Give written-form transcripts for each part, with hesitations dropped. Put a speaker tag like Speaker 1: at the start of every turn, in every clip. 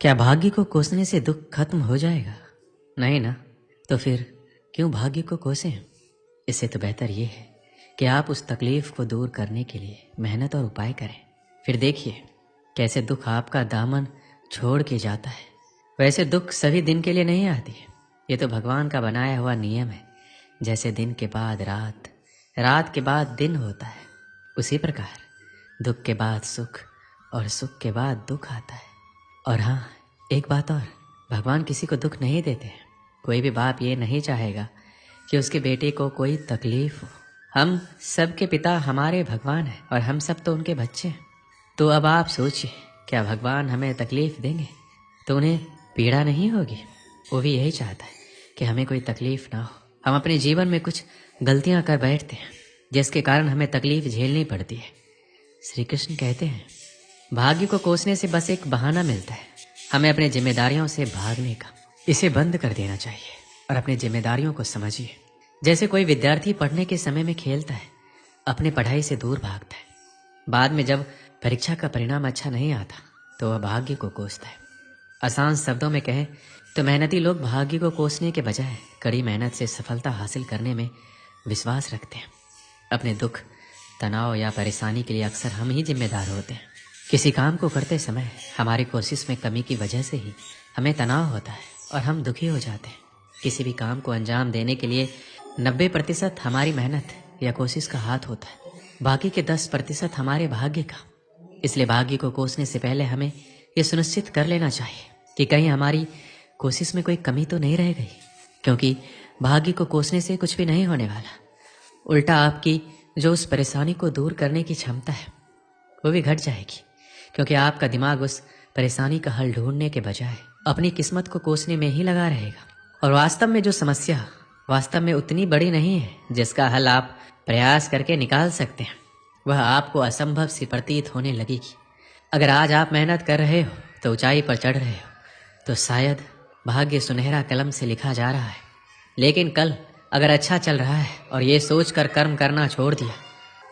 Speaker 1: क्या भाग्य को कोसने से दुख खत्म हो जाएगा? नहीं ना। तो फिर क्यों भाग्य को कोसें? इससे तो बेहतर ये है कि आप उस तकलीफ को दूर करने के लिए मेहनत और उपाय करें। फिर देखिए कैसे दुख आपका दामन छोड़ के जाता है। वैसे दुख सभी दिन के लिए नहीं आती है, ये तो भगवान का बनाया हुआ नियम है। जैसे दिन के बाद रात, रात के बाद दिन होता है, उसी प्रकार दुख के बाद सुख और सुख के बाद दुख आता है। और हाँ, एक बात और, भगवान किसी को दुख नहीं देते हैं। कोई भी बाप ये नहीं चाहेगा कि उसके बेटे को कोई तकलीफ हो। हम सबके पिता हमारे भगवान हैं और हम सब तो उनके बच्चे हैं। तो अब आप सोचिए, क्या भगवान हमें तकलीफ देंगे तो उन्हें पीड़ा नहीं होगी? वो भी यही चाहता है कि हमें कोई तकलीफ ना हो। हम अपने जीवन में कुछ गलतियां कर बैठते हैं जिसके कारण हमें तकलीफ झेलनी पड़ती है। श्री कृष्ण कहते हैं, भाग्य को कोसने से बस एक बहाना मिलता है हमें अपनी जिम्मेदारियों से भागने का। इसे बंद कर देना चाहिए और अपनी जिम्मेदारियों को समझिए। जैसे कोई विद्यार्थी पढ़ने के समय में खेलता है, अपने पढ़ाई से दूर भागता है। बाद में जब परीक्षा का परिणाम अच्छा नहीं आता तो वह भाग्य को कोसता है। आसान शब्दों में कहें तो मेहनती लोग भाग्य को कोसने के बजाय कड़ी मेहनत से सफलता हासिल करने में विश्वास रखते हैं। अपने दुख, तनाव या परेशानी के लिए अक्सर हम ही जिम्मेदार होते हैं। किसी काम को करते समय हमारी कोशिश में कमी की वजह से ही हमें तनाव होता है और हम दुखी हो जाते हैं। किसी भी काम को अंजाम देने के लिए 90% हमारी मेहनत या कोशिश का हाथ होता है, बाकी के 10% हमारे भाग्य का। इसलिए भाग्य को कोसने से पहले हमें ये सुनिश्चित कर लेना चाहिए कि कहीं हमारी कोशिश में कोई कमी तो नहीं रह गई, क्योंकि भाग्य को कोसने से कुछ भी नहीं होने वाला। उल्टा आपकी जो उस परेशानी को दूर करने की क्षमता है वो भी घट जाएगी, क्योंकि आपका दिमाग उस परेशानी का हल ढूंढने के बजाय अपनी किस्मत को कोसने में ही लगा रहेगा। और वास्तव में जो समस्या वास्तव में उतनी बड़ी नहीं है जिसका हल आप प्रयास करके निकाल सकते हैं, वह आपको असंभव सी प्रतीत होने लगेगी। अगर आज आप मेहनत कर रहे हो तो ऊंचाई पर चढ़ रहे हो, तो शायद भाग्य सुनहरा कलम से लिखा जा रहा है। लेकिन कल अगर अच्छा चल रहा है और ये सोचकर कर्म करना छोड़ दिया,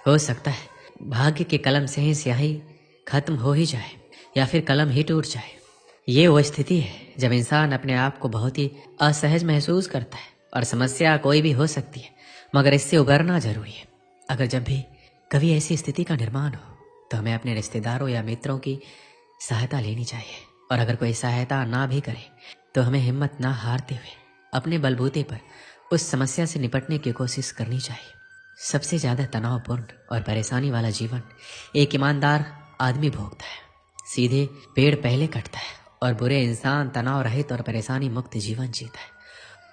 Speaker 1: हो सकता है भाग्य के कलम से ही स्याही खत्म हो ही जाए या फिर कलम ही टूट जाए। ये वो स्थिति है जब इंसान अपने आप को बहुत ही असहज महसूस करता है। और समस्या कोई भी हो सकती है, मगर इससे उबरना जरूरी है। अगर जब भी कभी ऐसी स्थिति का निर्माण हो तो हमें अपने रिश्तेदारों या मित्रों की सहायता लेनी चाहिए। और अगर कोई सहायता ना भी करे तो हमें हिम्मत ना हारते हुए अपने बलबूते पर उस समस्या से निपटने की कोशिश करनी चाहिए। सबसे ज़्यादा तनावपूर्ण और परेशानी वाला जीवन एक ईमानदार आदमी भोगता है। सीधे पेड़ पहले कटता है और बुरे इंसान तनाव रहित और परेशानी मुक्त जीवन जीता है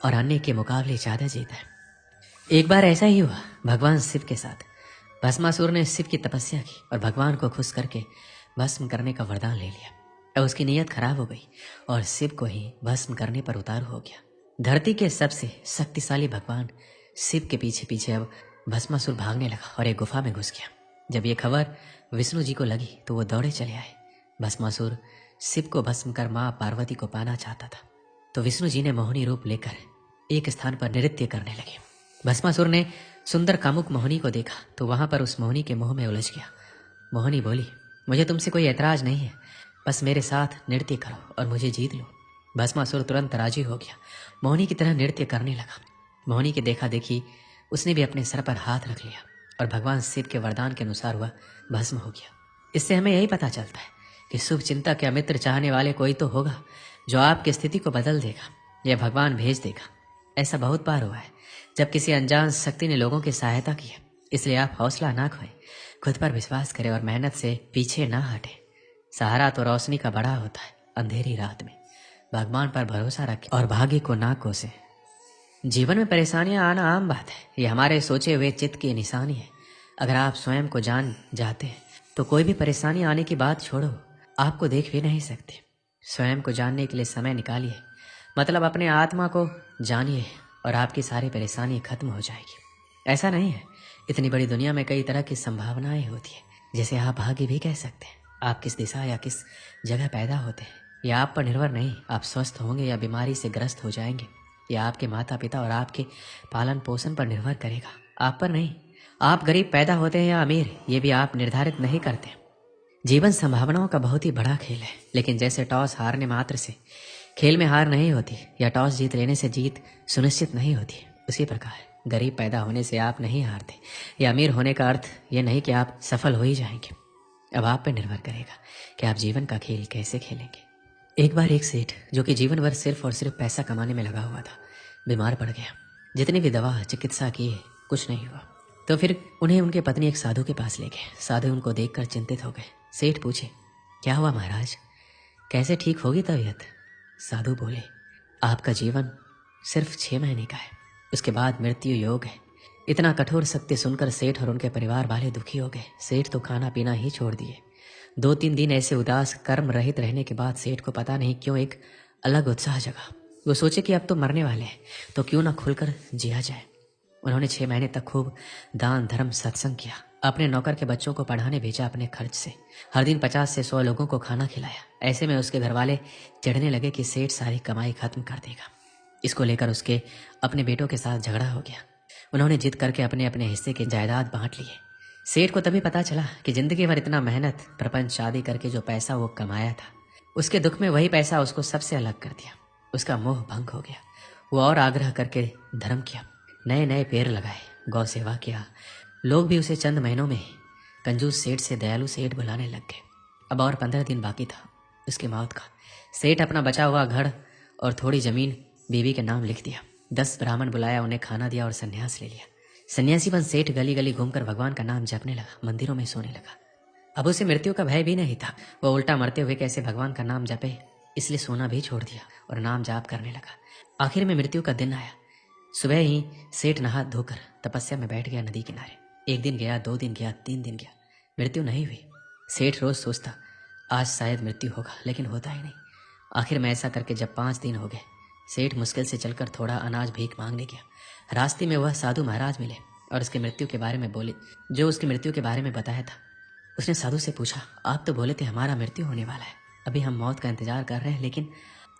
Speaker 1: और अन्य के मुकाबले ज़्यादा जीता है। एक बार ऐसा ही हुआ भगवान शिव के साथ। भस्मासुर ने शिव की तपस्या की और भगवान को खुश करके भस्म करने का वरदान ले लिया। अब उसकी नीयत खराब हो गई और शिव को ही भस्म करने पर उतारू हो गया। धरती के सबसे शक्तिशाली भगवान शिव के पीछे पीछे अब भस्मासुर भागने लगा और एक गुफा में घुस गया। जब ये खबर विष्णु जी को लगी तो वो दौड़े चले आए। भस्मासुर शिव को भस्म कर माँ पार्वती को पाना चाहता था, तो विष्णु जी ने मोहिनी रूप लेकर एक स्थान पर नृत्य करने लगे। भस्मासुर ने सुंदर कामुक मोहिनी को देखा तो वहां पर उस मोहिनी के मोह में उलझ गया। मोहिनी बोली, मुझे तुमसे कोई ऐतराज नहीं है, बस मेरे साथ नृत्य करो और मुझे जीत लो। भस्मासुर तुरंत राजी हो गया, मोहिनी की तरह नृत्य करने लगा। मोहिनी की देखा देखी उसने भी अपने सर पर हाथ रख लिया और भगवान शिव के वरदान के अनुसार वह भस्म हो गया। इससे हमें यही पता चलता है कि शुभ चिंतक या मित्र चाहने वाले कोई तो होगा जो आपकी स्थिति को बदल देगा या भगवान भेज देगा। ऐसा बहुत बार हुआ है जब किसी अनजान शक्ति ने लोगों की सहायता की है। इसलिए आप हौसला ना खोएं, खुद पर विश्वास करें और मेहनत से पीछे ना हटें। सहारा तो रोशनी का बड़ा होता है अंधेरी रात में। भगवान पर भरोसा रखें और भाग्य को ना कोसें। जीवन में परेशानियां आना आम बात है, ये हमारे सोचे हुए चित्त की निशानी है। अगर आप स्वयं को जान जाते हैं तो कोई भी परेशानी आने की बात छोड़ो, आपको देख भी नहीं सकते। स्वयं को जानने के लिए समय निकालिए, मतलब अपने आत्मा को जानिए और आपकी सारी परेशानी खत्म हो जाएगी। ऐसा नहीं है, इतनी बड़ी दुनिया में कई तरह की संभावनाएं होती है, जैसे आप भाग्य भी कह सकते हैं। आप किस दिशा या किस जगह पैदा होते हैं यह आप पर निर्भर नहीं। आप स्वस्थ होंगे या बीमारी से ग्रस्त हो जाएंगे, यह आपके माता पिता और आपके पालन पोषण पर निर्भर करेगा, आप पर नहीं। आप गरीब पैदा होते हैं या अमीर, ये भी आप निर्धारित नहीं करते। जीवन संभावनाओं का बहुत ही बड़ा खेल है, लेकिन जैसे टॉस हारने मात्र से खेल में हार नहीं होती या टॉस जीत लेने से जीत सुनिश्चित नहीं होती, उसी प्रकार गरीब पैदा होने से आप नहीं हारते या अमीर होने का अर्थ ये नहीं कि आप सफल हो ही जाएंगे। अब आप पर निर्भर करेगा कि आप जीवन का खेल कैसे खेलेंगे। एक बार एक सेठ जो कि जीवन भर सिर्फ और सिर्फ पैसा कमाने में लगा हुआ था, बीमार पड़ गया। जितनी भी दवा चिकित्सा की कुछ नहीं हुआ, तो फिर उन्हें उनके पत्नी एक साधु के पास ले गए। साधु उनको देखकर चिंतित हो गए। सेठ पूछे, क्या हुआ महाराज, कैसे ठीक होगी तबीयत? साधु बोले, आपका जीवन सिर्फ 6 महीने का है, उसके बाद मृत्यु योग है। इतना कठोर सत्य सुनकर सेठ और उनके परिवार वाले दुखी हो गए। सेठ तो खाना पीना ही छोड़ दिए। 2-3 दिन ऐसे उदास कर्म रहित रहने के बाद सेठ को पता नहीं क्यों एक अलग उत्साह जगा। वो सोचे कि अब तो मरने वाले हैं, तो क्यों ना खुलकर जिया जाए। उन्होंने 6 महीने तक खूब दान धर्म सत्संग किया। अपने नौकर के बच्चों को पढ़ाने भेजा अपने खर्च से। हर दिन 50 से 100 लोगों को खाना खिलाया। ऐसे में उसके घर वाले चिढ़ने लगे कि सेठ सारी कमाई खत्म कर देगा। इसको लेकर उसके अपने बेटों के साथ झगड़ा हो गया। उन्होंने जिद करके अपने अपने हिस्से की जायदाद बांट लिए। सेठ को तभी पता चला कि जिंदगी भर इतना मेहनत प्रपंच शादी करके जो पैसा वो कमाया था, उसके दुख में वही पैसा उसको सबसे अलग कर दिया। उसका मोह भंग हो गया। वो और आग्रह करके धर्म किया, नए नए पेड़ लगाए, गौ सेवा किया। लोग भी उसे चंद महीनों में कंजूस सेठ से दयालु सेठ बुलाने लग गए। अब और 15 दिन बाकी था उसकी मौत का। सेठ अपना बचा हुआ घर और थोड़ी जमीन बीवी के नाम लिख दिया। 10 ब्राह्मण बुलाया, उन्हें खाना दिया और संन्यास ले लिया। सन्यासी बन सेठ गली गली घूमकर भगवान का नाम जपने लगा, मंदिरों में सोने लगा। अब उसे मृत्यु का भय भी नहीं था। वो उल्टा मरते हुए कैसे भगवान का नाम जपे, इसलिए सोना भी छोड़ दिया और नाम जाप करने लगा। आखिर में मृत्यु का दिन आया। सुबह ही सेठ नहा धोकर तपस्या में बैठ गया नदी किनारे। 1 दिन गया, 2 दिन गया, 3 दिन गया, मृत्यु नहीं हुई। सेठ रोज सोचता आज शायद मृत्यु होगा, लेकिन होता ही नहीं। आखिर में ऐसा करके जब 5 दिन हो गए, सेठ मुश्किल से चलकर थोड़ा अनाज भीख मांगने गया। रास्ते में वह साधु महाराज मिले और उसकी मृत्यु के बारे में बोले, जो उसकी मृत्यु के बारे में बताया था। उसने साधु से पूछा, आप तो बोले थे हमारा मृत्यु होने वाला है, अभी हम मौत का इंतजार कर रहे हैं लेकिन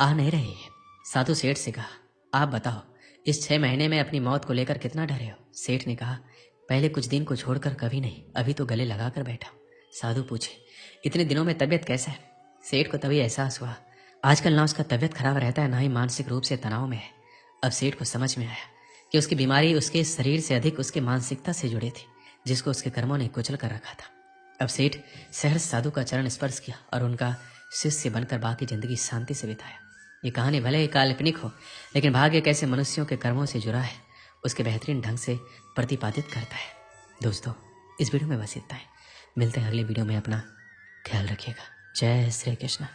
Speaker 1: आ नहीं रही है। साधु सेठ से कहा, आप बताओ इस 6 महीने में अपनी मौत को लेकर कितना डरे हो? सेठ ने कहा, पहले कुछ दिन को छोड़कर कभी नहीं, अभी तो गले लगा कर बैठा। साधु पूछे, इतने दिनों में तबीयत कैसा है? सेठ को तभी एहसास हुआ आजकल ना उसका तबीयत खराब रहता है, ना ही मानसिक रूप से तनाव में है। अब सेठ को समझ में आया कि उसकी बीमारी उसके शरीर से अधिक उसके मानसिकता से जुड़े थी, जिसको उसके कर्मों ने कुचल कर रखा था। अब सेठ सहर्ष साधु का चरण स्पर्श किया और उनका शिष्य बनकर बाकी जिंदगी शांति से बिताया। ये कहानी भले ही काल्पनिक हो, लेकिन भाग्य कैसे मनुष्यों के कर्मों से जुड़ा है उसके बेहतरीन ढंग से प्रतिपादित करता है। दोस्तों, इस वीडियो में बस इतना है। मिलते हैं अगले वीडियो में। अपना ख्याल रखिएगा। जय श्री कृष्ण।